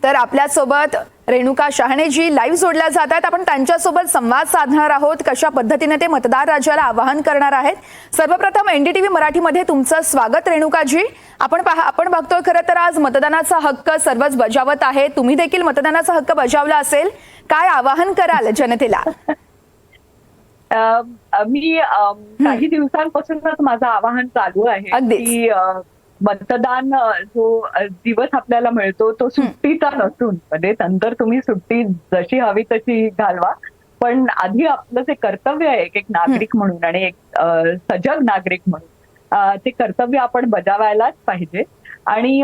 तर आपल्यासोबत रेणुका शहाणेजी लाईव्ह जोडल्या जात आहेत. आपण त्यांच्यासोबत संवाद साधणार आहोत. कशा पद्धतीने ते मतदार राजाला आवाहन करणार आहेत. सर्वप्रथम एनडीटीव्ही मराठीमध्ये तुमचं स्वागत रेणुकाजी. आपण बघतोय खरं तर आज मतदानाचा हक्क सर्वच बजावत आहे. तुम्ही देखील मतदानाचा हक्क बजावला असेल. काय आवाहन कराल जनतेला? मी काही दिवसांपासूनच माझं आवाहन चालू आहे की मतदान जो दिवस आपल्याला मिळतो तो सुट्टीचा नसून, म्हणजे नंतर तुम्ही सुट्टी जशी हवी तशी घालवा, पण आधी आपलं जे कर्तव्य आहे एक नागरिक म्हणून आणि एक सजग नागरिक म्हणून ते कर्तव्य आपण बजावायलाच पाहिजे. आणि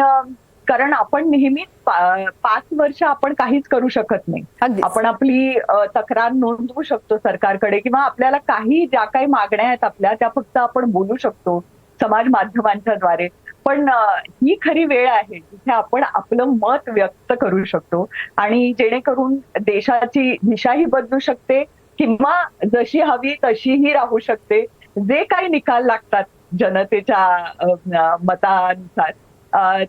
कारण आपण नेहमीच 5 वर्ष आपण काहीच करू शकत नाही. आपण आपली तक्रार नोंदवू शकतो सरकारकडे, किंवा आपल्याला काही ज्या काही मागण्या आहेत आपल्या त्या फक्त आपण बोलू शकतो समाज माध्यमांच्या द्वारे. पण ही खरी वेळ आहे जिथे आपण आपलं मत व्यक्त करू शकतो आणि जेणेकरून देशाची दिशाही बदलू शकते किंवा जशी हवी तशीही राहू शकते. जे काही निकाल लागतात जनतेच्या मतानुसार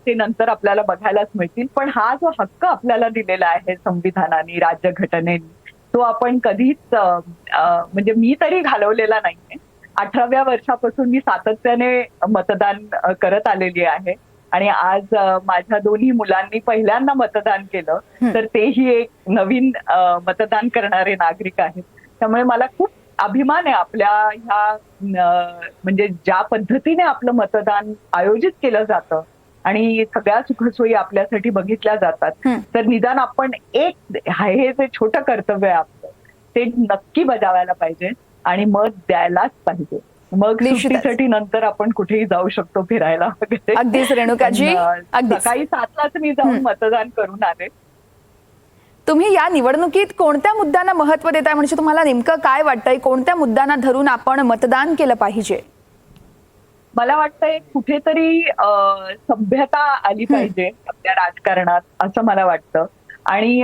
ते नंतर आपल्याला बघायलाच मिळतील. पण हा जो हक्क आपल्याला दिलेला आहे संविधानाने, राज्यघटनेने, तो आपण कधीच म्हणजे मी तरी घालवलेला नाहीये. 18व्या वर्षापासून मी सातत्याने मतदान करत आलेली आहे आणि आज माझ्या दोन्ही मुलांनी पहिल्यांदा मतदान केलं, तर तेही एक नवीन मतदान करणारे नागरिक आहेत. त्यामुळे मला खूप अभिमान आहे आपल्या ह्या म्हणजे ज्या पद्धतीने आपलं मतदान आयोजित केलं जातं आणि सगळ्या सुखसोयी आपल्यासाठी बघितल्या जातात. तर निदान आपण एक हे जे छोटं कर्तव्य आहे आपलं ते नक्की बजावायला पाहिजे आणि मत द्यायलाच पाहिजे. मग सुट्टीसाठी नंतर आपण कुठेही जाऊ शकतो फिरायला वगैरे. अगदीच रेणुकाजी, सकाळी 7लाच मी जाऊन मतदान करून आले. तुम्ही या निवडणुकीत कोणत्या मुद्द्यांना महत्व देताय? म्हणजे तुम्हाला नेमकं काय वाटतंय, कोणत्या मुद्द्यांना धरून आपण मतदान केलं पाहिजे? मला वाटतंय कुठेतरी सभ्यता आली पाहिजे आपल्या राजकारणात, असं मला वाटतं. आणि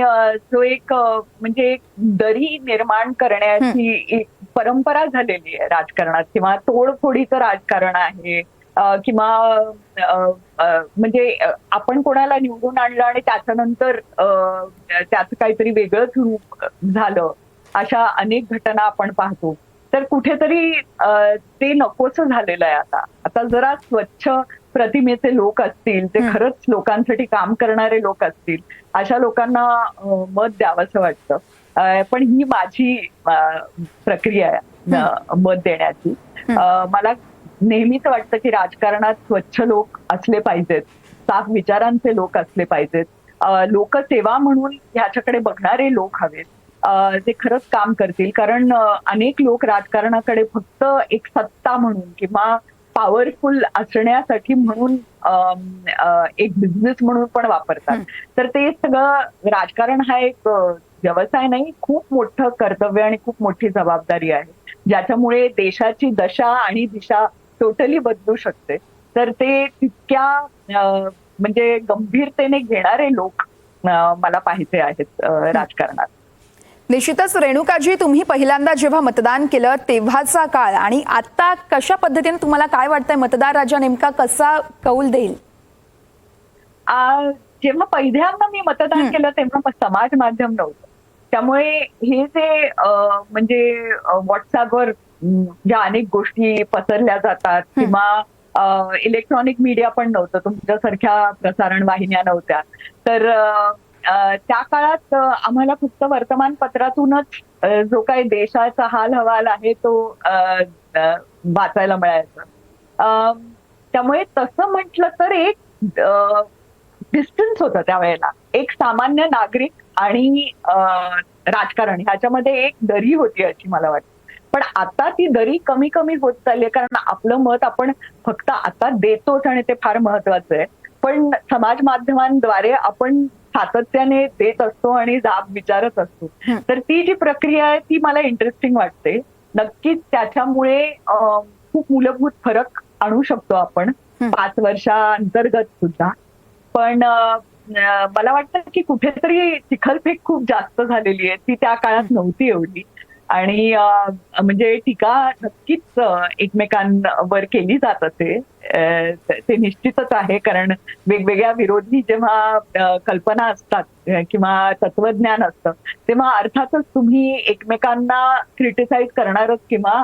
जो एक म्हणजे एक दरी निर्माण करण्याची एक परंपरा झालेली आहे राजकारणात, किंवा तोडफोडीचं राजकारण आहे, किंवा म्हणजे आपण कोणाला निवडून आणलं आणि त्याच्यानंतर त्याचं काहीतरी वेगळंच रूप झालं, अशा अनेक घटना आपण पाहतो. तर कुठेतरी ते नकोसं झालेलं आहे. आता जरा स्वच्छ प्रतिमेचे लोक असतील, ते खरंच लोकांसाठी काम करणारे लोक असतील, अशा लोकांना मत द्यावंसं वाटतं. पण ही माझी प्रक्रिया आहे मत देण्याची. मला नेहमीच वाटतं की राजकारणात स्वच्छ लोक असले पाहिजेत, साफ विचारांचे लोक असले पाहिजेत, लोकसेवा म्हणून ह्याच्याकडे बघणारे लोक हवेत, जे खरंच काम करतील. कारण अनेक लोक राजकारणाकडे फक्त एक सत्ता म्हणून किंवा पॉवरफुल असण्यासाठी म्हणून एक बिझनेस म्हणून पण वापरतात. तर ते सगळं राजकारण हा एक व्यवसाय नाही, खूप मोठं कर्तव्य आणि खूप मोठी जबाबदारी आहे, ज्याच्यामुळे देशाची दशा आणि दिशा टोटली बदलू शकते. तर ते तितक्या म्हणजे गंभीरतेने घेणारे लोक मला पाहिजे आहेत राजकारणात. निश्चितच रेणुकाजी, तुम्ही पहिल्यांदा जेव्हा मतदान केलं तेव्हाचा काळ आणि आता कशा पद्धतीने तुम्हाला काय वाटतंय, मतदार राजा नेमका कसा कौल देईल? जेव्हा पहिल्यांदा मी मतदान केलं तेव्हा समाज माध्यम नव्हतं. त्यामुळे हे जे म्हणजे व्हॉट्सअपवर ज्या अनेक गोष्टी पसरल्या जातात, किंवा इलेक्ट्रॉनिक मीडिया पण नव्हतं, तुमच्यासारख्या प्रसारण वाहिन्या नव्हत्या. तर त्या काळात आम्हाला फक्त वर्तमानपत्रातूनच जो काही देशाचा हाल हवाल आहे तो वाचायला मिळायचा. त्यामुळे तसं म्हटलं तर एक डिस्टन्स होतं त्यावेळेला, एक सामान्य नागरिक आणि राजकारण ह्याच्यामध्ये एक दरी होती अशी मला वाटतं. पण आता ती दरी कमी कमी होत चालली आहे, कारण आपलं मत आपण फक्त आता देतोच आणि ते फार महत्वाचं आहे. पण समाज माध्यमांद्वारे आपण सातत्याने देत असतो आणि जाब विचारत असतो. तर ती जी प्रक्रिया आहे ती मला इंटरेस्टिंग वाटते. नक्कीच त्याच्यामुळे खूप मूलभूत फरक आणू शकतो आपण 5 वर्षांतर्गत सुद्धा. पण मला वाटतं की कुठेतरी चिखलफेक खूप जास्त झालेली आहे, ती त्या काळात नव्हती एवढी. आणि म्हणजे टीका नक्कीच एकमेकांवर केली जात असे. ते निश्चितच आहे, कारण वेगवेगळ्या विरोधी जेव्हा कल्पना असतात किंवा तत्वज्ञान असतं, तेव्हा अर्थातच तुम्ही एकमेकांना क्रिटिसाइज करणारच किंवा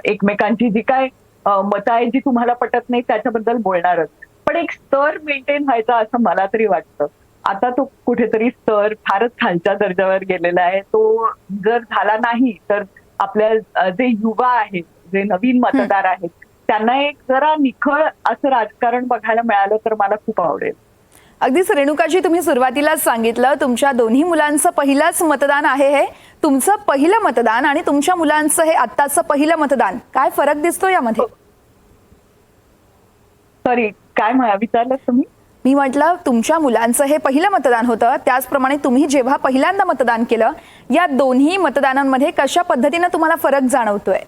एकमेकांची जी काय मतं आहेत जी तुम्हाला पटत नाही त्याच्याबद्दल बोलणारच. पण एक स्तर मेंटेन व्हायचा असं मला तरी वाटतं. आता तो कुठेतरी स्तर फारच खालच्या दर्जावर गेलेला आहे. तो जर झाला नाही तर आपल्या जे युवा आहेत, जे नवीन मतदार आहेत, त्यांना एक जरा निखळ असं राजकारण बघायला मिळालं तर मला खूप आवडेल. अगदीच रेणुकाजी, तुम्ही सुरुवातीलाच सांगितलं तुमच्या दोन्ही मुलांचं पहिलंच मतदान आहे हे. तुमचं पहिलं मतदान आणि तुमच्या मुलांचं हे आत्ताचं पहिलं मतदान, काय फरक दिसतो यामध्ये? सॉरी, काय विचारलं तुम्ही? मी म्हटलं तुमच्या मुलांचं हे पहिलं मतदान होतं, त्याचप्रमाणे तुम्ही जेव्हा पहिल्यांदा मतदान केलं, या दोन्ही मतदानांमध्ये कशा पद्धतीनं तुम्हाला फरक जाणवतोय?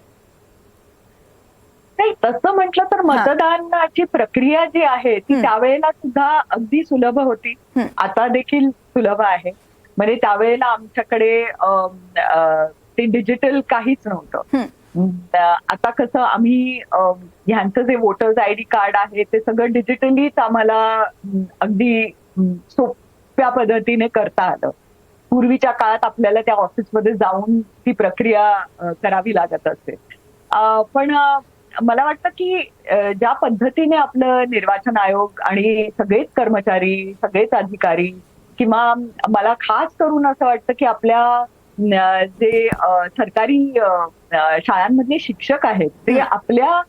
नाही, तसं म्हटलं तर मतदानाची प्रक्रिया जी आहे ती त्यावेळेला सुद्धा अगदी सुलभ होती, आता देखील सुलभ आहे. म्हणजे त्यावेळेला आमच्याकडे ते डिजिटल काहीच नव्हतं. आता कसं आम्ही ह्यांचं जे वोटर्स आयडी कार्ड आहे ते सगळं डिजिटलीच आम्हाला अगदी सोप्या पद्धतीने करता आलं. पूर्वीच्या काळात आपल्याला त्या ऑफिसमध्ये जाऊन ती प्रक्रिया करावी लागत असे. पण मला वाटतं की ज्या पद्धतीने आपलं निर्वाचन आयोग आणि सगळेच कर्मचारी, सगळेच अधिकारी, किंवा मला खास करून असं वाटतं की आपल्या जे सरकारी शाळांमधले शिक्षक आहेत ते आपल्या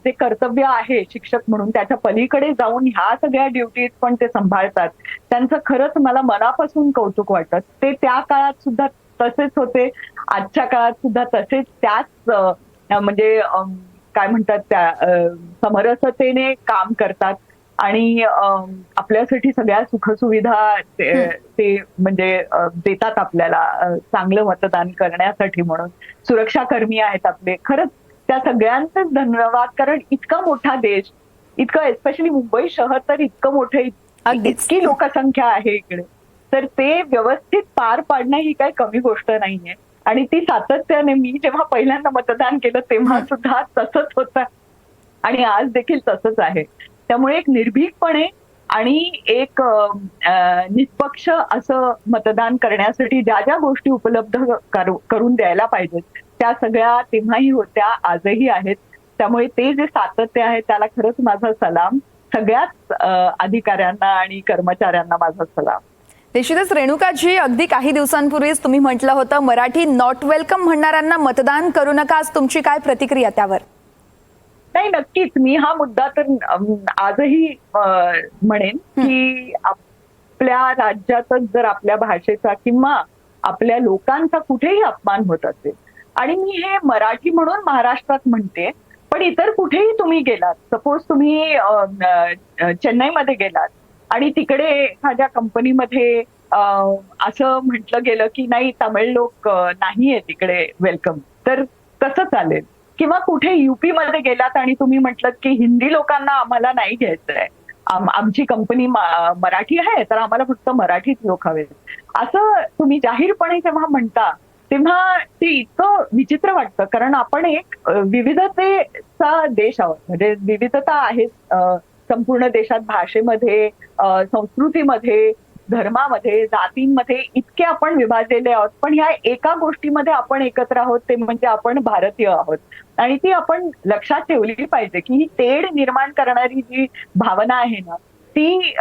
जे कर्तव्य आहे शिक्षक म्हणून त्याच्या पलीकडे जाऊन ह्या सगळ्या ड्युटीज पण ते सांभाळतात. त्यांचं खरंच मला मनापासून कौतुक वाटतं. ते त्या काळात सुद्धा तसेच होते, आजच्या काळात सुद्धा तसेच त्याच म्हणजे काय म्हणतात त्या समरसतेने काम करतात आणि आपल्यासाठी सगळ्या सुखसुविधा ते म्हणजे देतात आपल्याला चांगलं मतदान करण्यासाठी. म्हणून सुरक्षा कर्मी आहेत आपले, खरंच त्या सगळ्यांचेच धन्यवाद. कारण इतका मोठा देश, इतकं एस्पेशली मुंबई शहर तर इतकं मोठे, इतकी लोकसंख्या आहे इकडे, तर ते व्यवस्थित पार पाडणं ही काही कमी गोष्ट नाहीये. आणि ती सातत्याने, मी जेव्हा पहिल्यांदा मतदान केलं तेव्हा सुद्धा तसंच होतं आणि आज देखील तसंच आहे. त्यामुळे एक निर्भीकपणे आणि एक निष्पक्ष असं मतदान करण्यासाठी ज्या ज्या गोष्टी उपलब्ध करून द्यायला पाहिजेत त्या सगळ्या तेव्हाही होत्या, आजही आहेत. त्यामुळे ते जे सातत्य आहे त्याला खरंच माझा सलाम. सगळ्याच अधिकाऱ्यांना आणि कर्मचाऱ्यांना माझा सलाम. निश्चितच रेणुकाजी, अगदी काही दिवसांपूर्वीच तुम्ही म्हटलं होतं मराठी नॉट वेलकम म्हणणाऱ्यांना मतदान करू नका. आज तुमची काय प्रतिक्रिया त्यावर? नाही, नक्कीच मी हा मुद्दा तर आजही म्हणेन की आपल्या राज्यातच जर आपल्या भाषेचा किंवा आपल्या लोकांचा कुठेही अपमान होत असेल, आणि मी हे मराठी म्हणून महाराष्ट्रात म्हणते, पण इतर कुठेही तुम्ही गेलात, सपोज तुम्ही चेन्नईमध्ये गेलात आणि तिकडे एखाद्या कंपनीमध्ये असं म्हटलं गेलं की नाही, तामिळ लोक नाहीये तिकडे वेलकम, तर कसं चालेल? किंवा कुठे युपी मध्ये गेलात आणि तुम्ही म्हटलं की हिंदी लोकांना आम्हाला नाही घ्यायचंय, आमची कंपनी मराठी आहे तर आम्हाला फक्त मराठीच लोक हवेत, असं तुम्ही जाहीरपणे जेव्हा म्हणता तेव्हा ते इतकं विचित्र वाटतं. कारण आपण एक विविधतेचा देश आहोत, म्हणजे विविधता आहे संपूर्ण देशात, भाषेमध्ये, संस्कृतीमध्ये, धर्मामध्ये, जातींमध्ये इतके आपण विभाजलेले आहोत. पण ह्या एका गोष्टीमध्ये आपण एकत्र आहोत, ते म्हणजे आपण भारतीय आहोत. आणि ती आपण लक्षात ठेवली पाहिजे की ही तेढ निर्माण करणारी जी भावना आहे ना, ती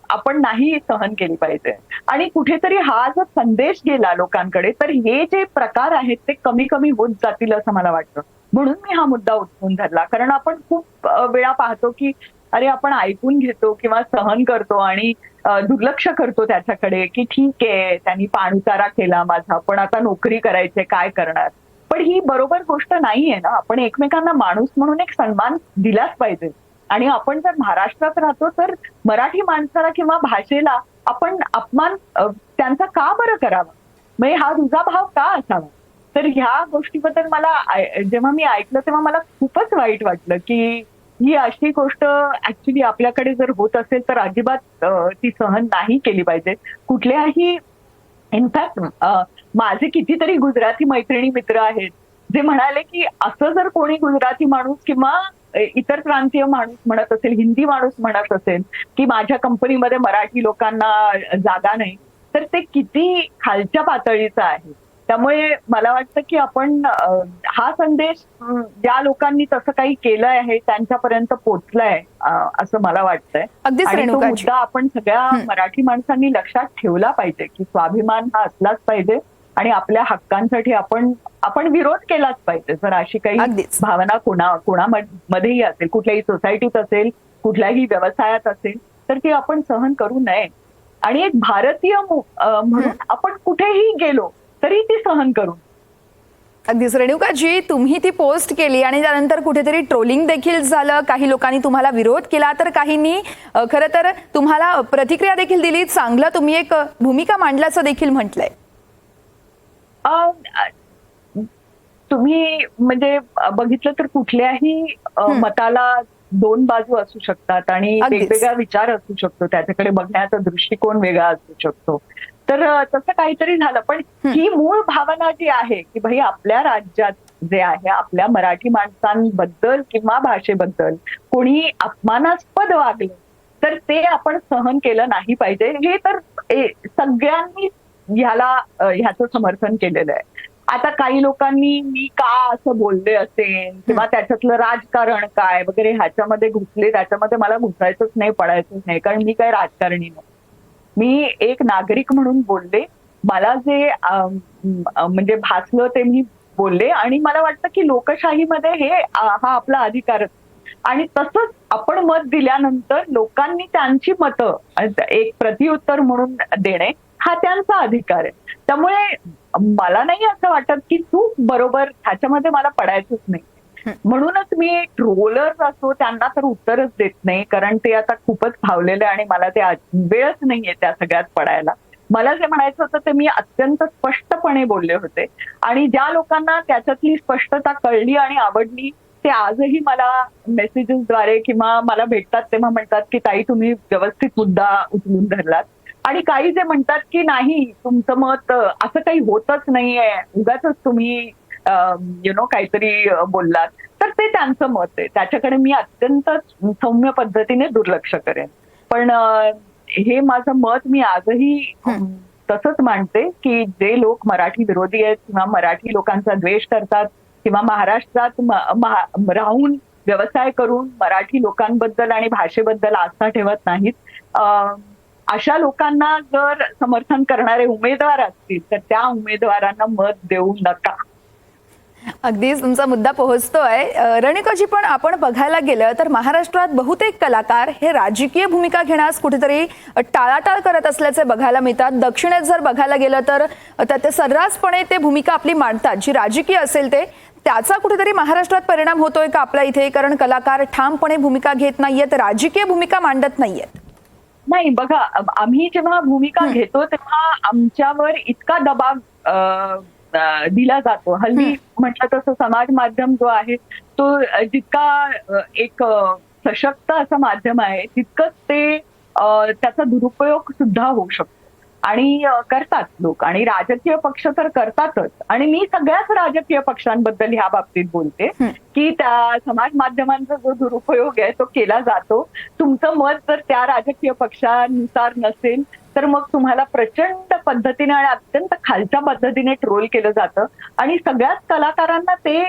आपण नाही सहन केली पाहिजे. आणि कुठेतरी हा जर संदेश गेला लोकांकडे तर हे जे प्रकार आहेत ते कमी कमी होत जातील असं मला वाटतं. म्हणून मी हा मुद्दा उचलून धरला. कारण आपण खूप वेळा पाहतो की अरे, आपण ऐकून घेतो किंवा सहन करतो आणि दुर्लक्ष करतो त्याच्याकडे की ठीक आहे, त्यांनी पाणउतारा केला माझा, पण आता नोकरी करायचे, काय करणार? पण ही बरोबर गोष्ट नाहीये ना. आपण एकमेकांना माणूस म्हणून एक सन्मान दिलाच पाहिजे. आणि आपण जर महाराष्ट्रात राहतो तर मराठी माणसाला किंवा भाषेला आपण अपमान त्यांचा का बरं करावा? म्हणजे हा दुजाभाव का असावा? तर ह्या गोष्टीबद्दल मला जेव्हा मी ऐकलं तेव्हा मला खूपच वाईट वाटलं की ही अशी गोष्ट ऍक्च्युली आपल्याकडे जर होत असेल तर अजिबात ती सहन नाही केली पाहिजे. कुठल्याही इनफॅक्ट माझे कितीतरी गुजराती मैत्रिणी मित्र आहेत जे म्हणाले की असं जर कोणी गुजराती माणूस किंवा इतर प्रांतीय माणूस म्हणत असेल, हिंदी माणूस म्हणत असेल की माझ्या कंपनीमध्ये मराठी लोकांना जागा नाही, तर ते किती खालच्या पातळीचं आहे. त्यामुळे मला वाटतं की आपण हा संदेश ज्या लोकांनी तसं काही केलं आहे त्यांच्यापर्यंत पोहोचलाय असं मला वाटतंय. अगदीच आणि तो रेणुकाजी. मुद्दा आपण सगळ्या मराठी माणसांनी लक्षात ठेवला पाहिजे की स्वाभिमान हा असलाच पाहिजे आणि आपल्या हक्कांसाठी आपण विरोध केलाच पाहिजे. जर अशी काही अगदीच. भावना कोणामध्येही असेल, कुठल्याही सोसायटीत असेल, कुठल्याही व्यवसायात असेल, तर ती आपण सहन करू नये. आणि एक भारतीय म्हणून आपण कुठेही गेलो तरी ती सहन करू. अगदीच रेणुकाजी, तुम्ही ती पोस्ट केली आणि त्यानंतर कुठेतरी ट्रोलिंग देखील झालं, काही लोकांनी तुम्हाला विरोध केला, तर काहींनी खरं तर तुम्हाला प्रतिक्रिया देखील दिली, चांगलं तुम्ही एक भूमिका मांडल्याचं देखील म्हटलंय. तुम्ही म्हणजे बघितलं तर कुठल्याही मताला दोन बाजू असू शकतात आणि अगदीच. वेगवेगळा विचार असू शकतो, त्याच्याकडे बघण्याचा दृष्टिकोन वेगळा असू शकतो. तर तसं काहीतरी झालं, पण ही मूळ भावना जी आहे की भाई आपल्या राज्यात जे आहे आपल्या मराठी माणसांबद्दल किंवा भाषेबद्दल कोणी अपमानास्पद वागलं तर ते आपण सहन केलं नाही पाहिजे. हे तर सगळ्यांनी ह्याचं समर्थन केलेलं आहे. आता काही लोकांनी मी का असं बोलले असेल किंवा त्याच्यातलं राजकारण काय वगैरे ह्याच्यामध्ये घुसले, त्याच्यामध्ये मला घुसायचंच नाही, पडायचंच नाही, कारण मी काही राजकारणी नाही. मी एक नागरिक म्हणून बोलले, मला जे म्हणजे भासलं ते मी बोलले आणि मला वाटतं की लोकशाहीमध्ये हा आपला अधिकारच. आणि तसंच आपण मत दिल्यानंतर लोकांनी त्यांची मतं एक प्रतिउत्तर म्हणून देणे हा त्यांचा अधिकार आहे. त्यामुळे मला नाही असं वाटत की चूक बरोबर ह्याच्यामध्ये मला पडायचंच नाही. म्हणूनच मी ट्रोलर्स असो त्यांना तर उत्तरच देत नाही, कारण ते आता खूपच फावलेलं आहे आणि मला ते वेळच नाहीये त्या सगळ्यात पडायला. मला जे म्हणायचं होतं ते मी अत्यंत स्पष्टपणे बोलले होते आणि ज्या लोकांना त्याच्यातली स्पष्टता कळली आणि आवडली ते आजही मला मेसेजेसद्वारे किंवा मला भेटतात तेव्हा म्हणतात की ताई तुम्ही व्यवस्थित मुद्दा उचलून धरलात. आणि काही जे म्हणतात की नाही तुमचं मत असं काही होतच नाहीये, उगाच तुम्ही काहीतरी बोललात, तर ते त्यांचं मत आहे, त्याच्याकडे मी अत्यंत सौम्य पद्धतीने दुर्लक्ष करेन. पण हे माझं मत मी आजही तसंच मांडते की जे लोक मराठी विरोधी आहेत किंवा मराठी लोकांचा द्वेष करतात किंवा महाराष्ट्रात राहून व्यवसाय करून मराठी लोकांबद्दल आणि भाषेबद्दल आस्था ठेवत नाहीत, अशा लोकांना जर समर्थन करणारे उमेदवार असतील तर त्या उमेदवारांना मत देऊ नका. अगदीच तुमचा मुद्दा पोहोचतोय. रेणुकाजी, पण आपण बघायला गेलं तर महाराष्ट्रात बहुतेक कलाकार हे राजकीय भूमिका घेण्यास कुठेतरी टाळाटाळ करत असल्याचे बघायला मिळतात. दक्षिणेत जर बघायला गेलं तर ते सर्रासपणे ते भूमिका आपली मांडतात जी राजकीय असेल त्याचा कुठेतरी महाराष्ट्रात परिणाम होतोय का आपल्या इथे? कारण कलाकार ठामपणे भूमिका घेत नाहीयेत, राजकीय भूमिका मांडत नाहीयेत. नाही, बघा, आम्ही जेव्हा भूमिका घेतो तेव्हा आमच्यावर इतका दबाव दिला जातो. हल्ली म्हटलं तसं समाज माध्यम जो आहे तो जितका एक सशक्त असं माध्यम आहे तितकंच ते त्याचा दुरुपयोग सुद्धा होऊ शकतो आणि करतात लोक, आणि राजकीय पक्ष तर करतातच. आणि मी सगळ्याच राजकीय पक्षांबद्दल ह्या बाबतीत बोलते की त्या समाज माध्यमांचा जो दुरुपयोग आहे तो केला जातो. तुमचं मत जर त्या राजकीय पक्षानुसार नसेल तर मग तुम्हाला प्रचंड पद्धतीने आणि अत्यंत खालच्या पद्धतीने ट्रोल केलं जातं आणि सगळ्याच कलाकारांना ते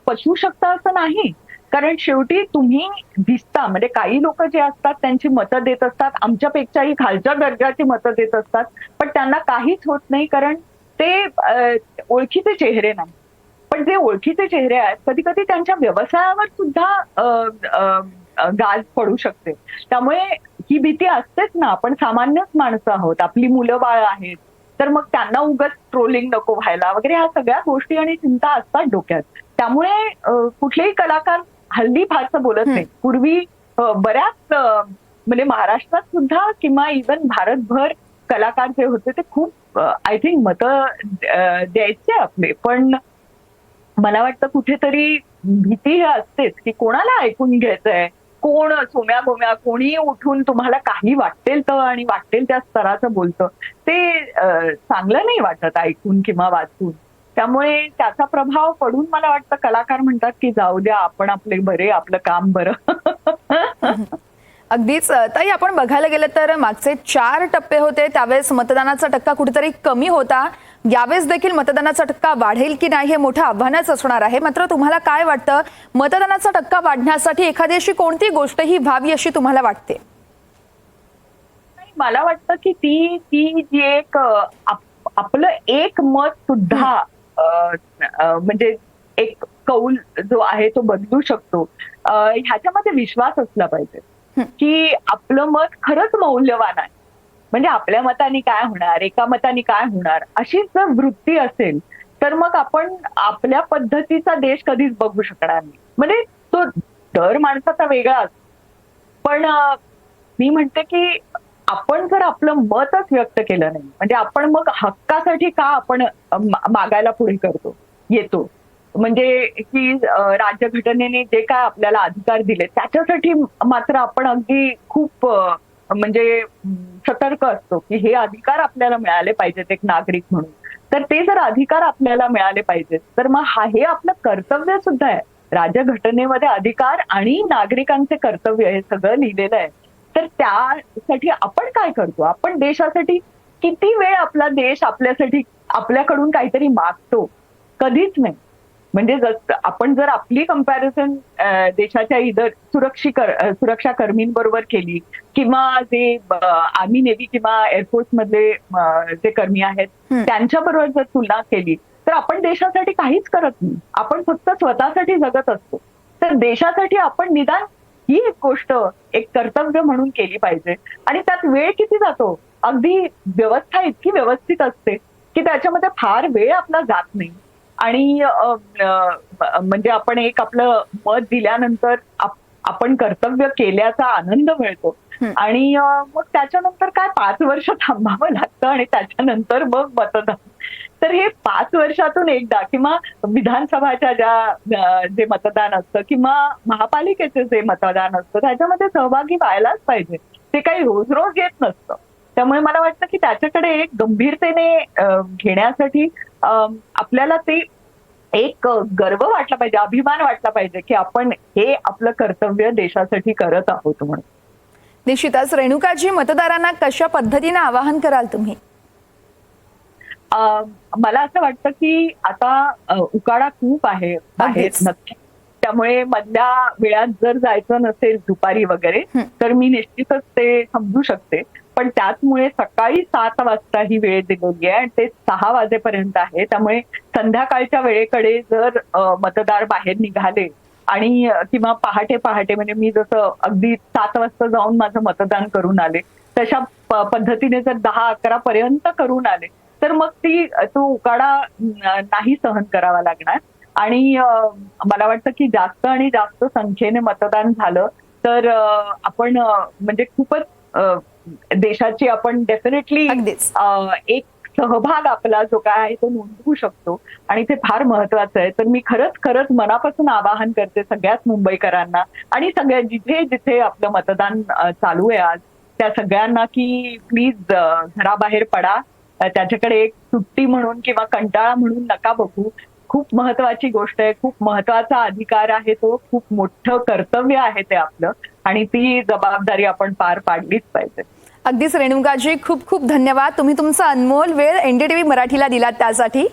पचवू शकतं असं नाही. कारण शेवटी तुम्ही दिसता, म्हणजे काही लोक जे असतात त्यांची मतं देत असतात, आमच्यापेक्षाही खालच्या दर्जाची मतं देत असतात, पण त्यांना काहीच होत नाही कारण ते ओळखीचे चेहरे नाही. पण जे ओळखीचे चेहरे आहेत कधी कधी त्यांच्या व्यवसायावर सुद्धा गाज पडू शकते. त्यामुळे ही भीती असतेच ना, आपण सामान्यच माणसं आहोत, आपली मुलं बाळ आहेत, तर मग त्यांना उगाच ट्रोलिंग नको व्हायला वगैरे ह्या सगळ्या गोष्टी आणि चिंता असतात डोक्यात. त्यामुळे कुठलेही कलाकार हल्ली फारसं बोलत नाही. पूर्वी बऱ्याच म्हणजे महाराष्ट्रात सुद्धा किंवा इव्हन भारतभर कलाकार जे होते ते खूप आय थिंक मतं द्यायचे आपले, पण मला वाटतं कुठेतरी भीती ही असतेच की कोणाला ऐकून घ्यायचंय, कोण सोम्या गोम्या कोणी उठून तुम्हाला काही वाटेल तर आणि वाटेल त्या स्तराचं बोलतं, ते चांगलं नाही वाटत ऐकून किंवा वाचून. त्यामुळे त्याचा प्रभाव पडून मला वाटतं कलाकार म्हणतात की जाऊ द्या, आपण आपले बरे, आपलं काम बरं. अगदीच ताई, आपण बघायला गेलं तर मागचे 4 टप्पे होते त्यावेळेस मतदानाचा टक्का कुठेतरी कमी होता. यावेळेस देखील मतदानाचा टक्का वाढेल की नाही हे मोठं आव्हानच असणार आहे. मात्र तुम्हाला काय वाटतं, मतदानाचा टक्का वाढण्यासाठी एखादी अशी कोणती गोष्ट ही व्हावी अशी तुम्हाला वाटते? मला वाटतं की ती ती जी एक आपलं एक मत सुद्धा म्हणजे एक कौल जो आहे तो बदलू शकतो, ह्याच्यामध्ये विश्वास असला पाहिजे की आपलं मत खरंच मौल्यवान आहे. म्हणजे आपल्या मताने काय होणार, एका मताने काय होणार, अशी जर वृत्ती असेल तर मग आपण आपल्या पद्धतीचा देश कधीच बघू शकणार नाही. म्हणजे तो दर माणसाचा वेगळा असतो, पण मी म्हणते की आपण जर आपलं मतच व्यक्त केलं नाही, म्हणजे आपण मग हक्कासाठी का आपण मागायला पुढे येतो, म्हणजे की राज्यघटनेने जे काय आपल्याला अधिकार दिले त्याच्यासाठी मात्र आपण अगदी खूप म्हणजे सतर्क असतो की हे अधिकार आपल्याला मिळाले पाहिजेत एक नागरिक म्हणून. तर ते जर अधिकार आपल्याला मिळाले पाहिजेत तर मग हे आपलं कर्तव्य सुद्धा आहे. राज्यघटनेमध्ये अधिकार आणि नागरिकांचे कर्तव्य हे सगळं लिहिलेलं आहे. तर त्यासाठी आपण काय करतो, आपण देशासाठी किती वेळ आपला देश आपल्यासाठी आपल्याकडून काहीतरी मागतो? कधीच नाही. म्हणजे आपण जर आपली कंपॅरिझन देशाच्या इतर सुरक्षा कर्मींबरोबर केली किंवा जे आर्मी नेव्ही किंवा एअरफोर्स मधले जे कर्मी आहेत त्यांच्याबरोबर जर तुलना केली तर आपण देशासाठी काहीच करत नाही. आपण फक्त स्वतःसाठी जगत असतो. तर देशासाठी आपण निदान ही एक गोष्ट एक कर्तव्य म्हणून केली पाहिजे. आणि त्यात वेळ किती जातो, अगदी व्यवस्था इतकी व्यवस्थित असते की त्याच्यामध्ये फार वेळ आपला जात नाही. आणि म्हणजे आपण एक आपलं मत दिल्यानंतर आपण कर्तव्य केल्याचा आनंद मिळतो. आणि मग त्याच्यानंतर काय 5 वर्ष थांबावं लागतं आणि त्याच्यानंतर मग मतदान. तर हे 5 वर्षातून एकदा किंवा विधानसभाच्या जे मतदान असतं किंवा महापालिकेचे जे मतदान असतं त्याच्यामध्ये सहभागी व्हायलाच पाहिजे. ते काही रोज रोज येत नसतं. त्यामुळे मला वाटतं की त्याच्याकडे एक गंभीरतेने घेण्यासाठी आपल्याला ते एक गर्व वाटला पाहिजे, अभिमान वाटला पाहिजे की आपण हे आपलं कर्तव्य देशासाठी करत आहोत म्हणून. निश्चितच. रेणुकाजी, मतदारांना कशा पद्धतीने आवाहन कराल तुम्ही? मला असं वाटतं की आता उकाडा खूप आहे बाहेर नक्की. त्यामुळे मधल्या वेळात जर जायचं नसेल दुपारी वगैरे तर मी निश्चितच ते समजू शकते. पण त्याचमुळे सकाळी 7 वाजता ही वेळ दिलेली आहे आणि ते 6 वाजेपर्यंत आहे. त्यामुळे संध्याकाळच्या वेळेकडे जर मतदार बाहेर निघाले आणि किंवा पहाटे म्हणजे मी जसं अगदी 7 वाजता जाऊन माझं मतदान करून आले तशा पद्धतीने जर 10-11 पर्यंत करून आले तर मग तो उकाडा नाही सहन करावा लागणार. आणि मला वाटतं की जास्त आणि जास्त संख्येने मतदान झालं तर आपण म्हणजे खूपच देशाची आपण डेफिनेटली एक सहभाग आपला जो काय आहे तो नोंदवू शकतो आणि ते फार महत्वाचं आहे. तर मी खरंच मनापासून आवाहन करते सगळ्याच मुंबईकरांना आणि सगळ्या जिथे आपलं मतदान चालू आहे आज त्या सगळ्यांना की प्लीज घराबाहेर पडा. त्याच्याकडे एक सुट्टी म्हणून किंवा कंटाळा म्हणून नका बघू. खूप महत्वाची गोष्ट आहे, खूप महत्वाचा अधिकार आहे तो, खूप मोठं कर्तव्य आहे ते आपलं आणि ती जबाबदारी आपण पार पाडलीच पाहिजे. अगदीच रेणुकाजी, खूप खूप धन्यवाद. तुम्ही तुमचा अनमोल वेळ एनडीटीव्ही मराठीला दिलात त्यासाठी.